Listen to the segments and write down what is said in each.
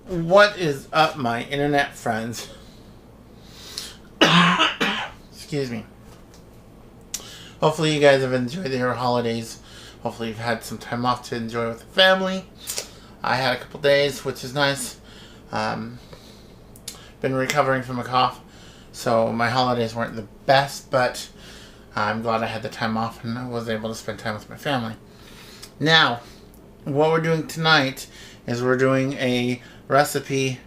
What is up, my internet friends? Excuse me. Hopefully you guys have enjoyed your holidays. Hopefully you've had some time off to enjoy with the family. I had a couple days, which is nice. Been recovering from a cough, so my holidays weren't the best, but I'm glad I had the time off and I was able to spend time with my family. Now, what we're doing tonight is we're doing a recipe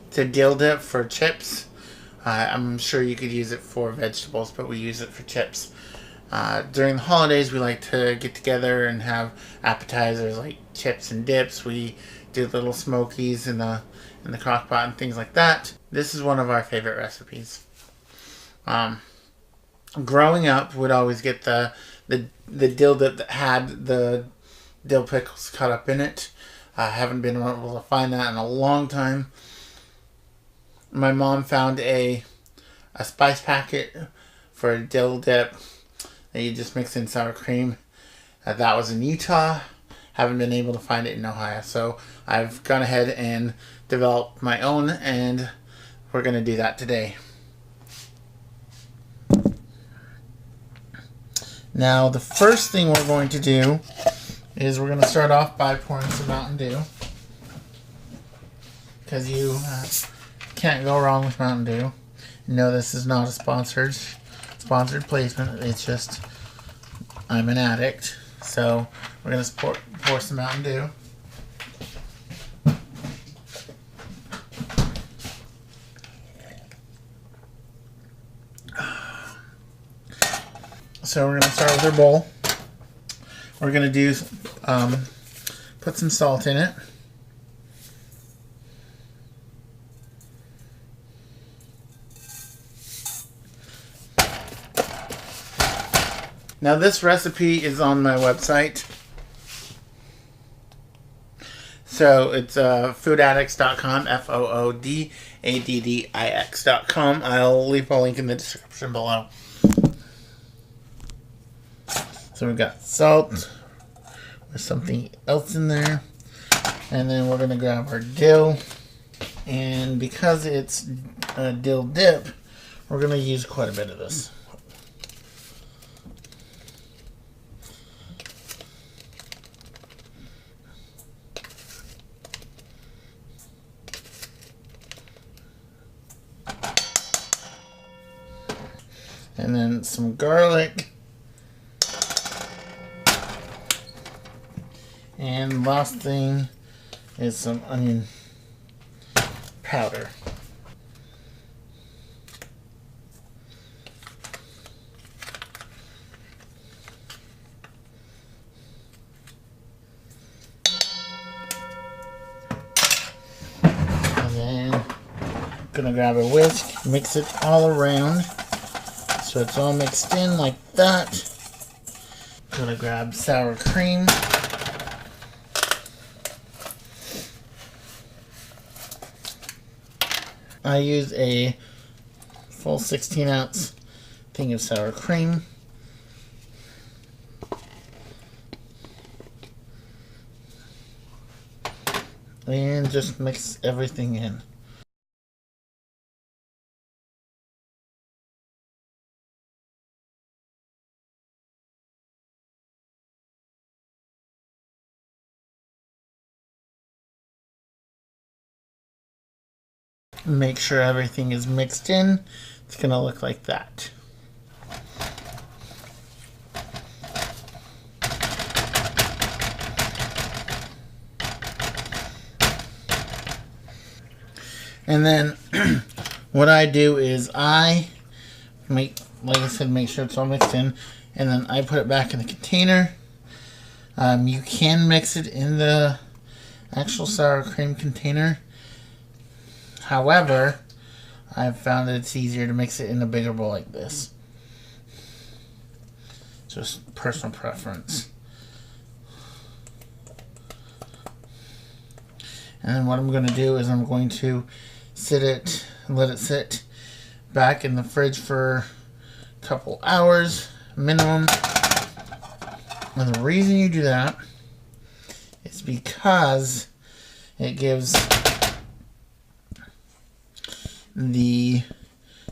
to dill dip for chips. I'm sure you could use it for vegetables, but we use it for chips. During the holidays, we like to get together and have appetizers like chips and dips. We do little smokies in the crock pot and things like that. This is one of our favorite recipes. Growing up, we'd always get the dill dip that had the dill pickles cut up in it. I haven't been able to find that in a long time. My mom found a spice packet for a dill dip that you just mix in sour cream. That was in Utah. Haven't been able to find it in Ohio. So I've gone ahead and developed my own, and we're going to do that today. Now, the first thing we're going to do is we're going to start off by pouring some Mountain Dew. Because you can't go wrong with Mountain Dew. No, this is not a sponsored placement. It's just, I'm an addict. So, we're going to pour some Mountain Dew. So, we're going to start with our bowl. We're going to do, put some salt in it. Now this recipe is on my website. So it's foodaddicts.com, FOODADDIX.com. I'll leave a link in the description below. So we've got salt. There's something else in there. And then we're going to grab our dill. And because it's a dill dip, we're going to use quite a bit of this. And then some garlic. And last thing is some onion powder. And then I'm gonna grab a whisk, mix it all around so it's all mixed in like that. I'm gonna grab sour cream. I use a full 16-ounce thing of sour cream. And just mix everything in. Make sure everything is mixed in. It's going to look like that. And then what I do is I make, like I said, make sure it's all mixed in. And then I put it back in the container. You can mix it in the actual sour cream container. However, I've found that it's easier to mix it in a bigger bowl like this. Just personal preference. And then what I'm going to do is I'm going to let it sit back in the fridge for a couple hours minimum. And the reason you do that is because it gives the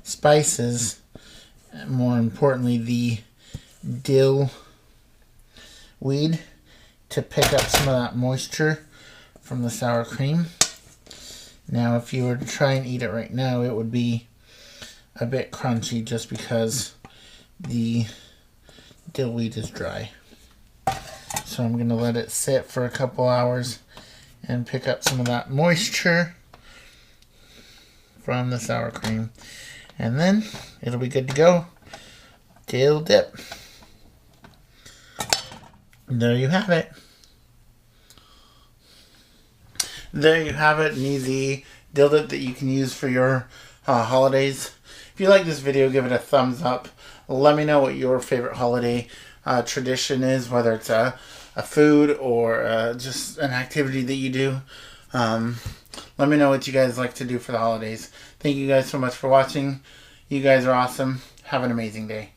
spices, more importantly the dill weed, to pick up some of that moisture from the sour cream. Now if you were to try and eat it right now, it would be a bit crunchy just because the dill weed is dry. So I'm going to let it sit for a couple hours and pick up some of that moisture from the sour cream. And then it'll be good to go. Dill dip. There you have it. There you have it, an easy dill dip that you can use for your holidays. If you like this video, give it a thumbs up. Let me know what your favorite holiday tradition is, whether it's a food or just an activity that you do. Let me know what you guys like to do for the holidays. Thank you guys so much for watching. You guys are awesome. Have an amazing day.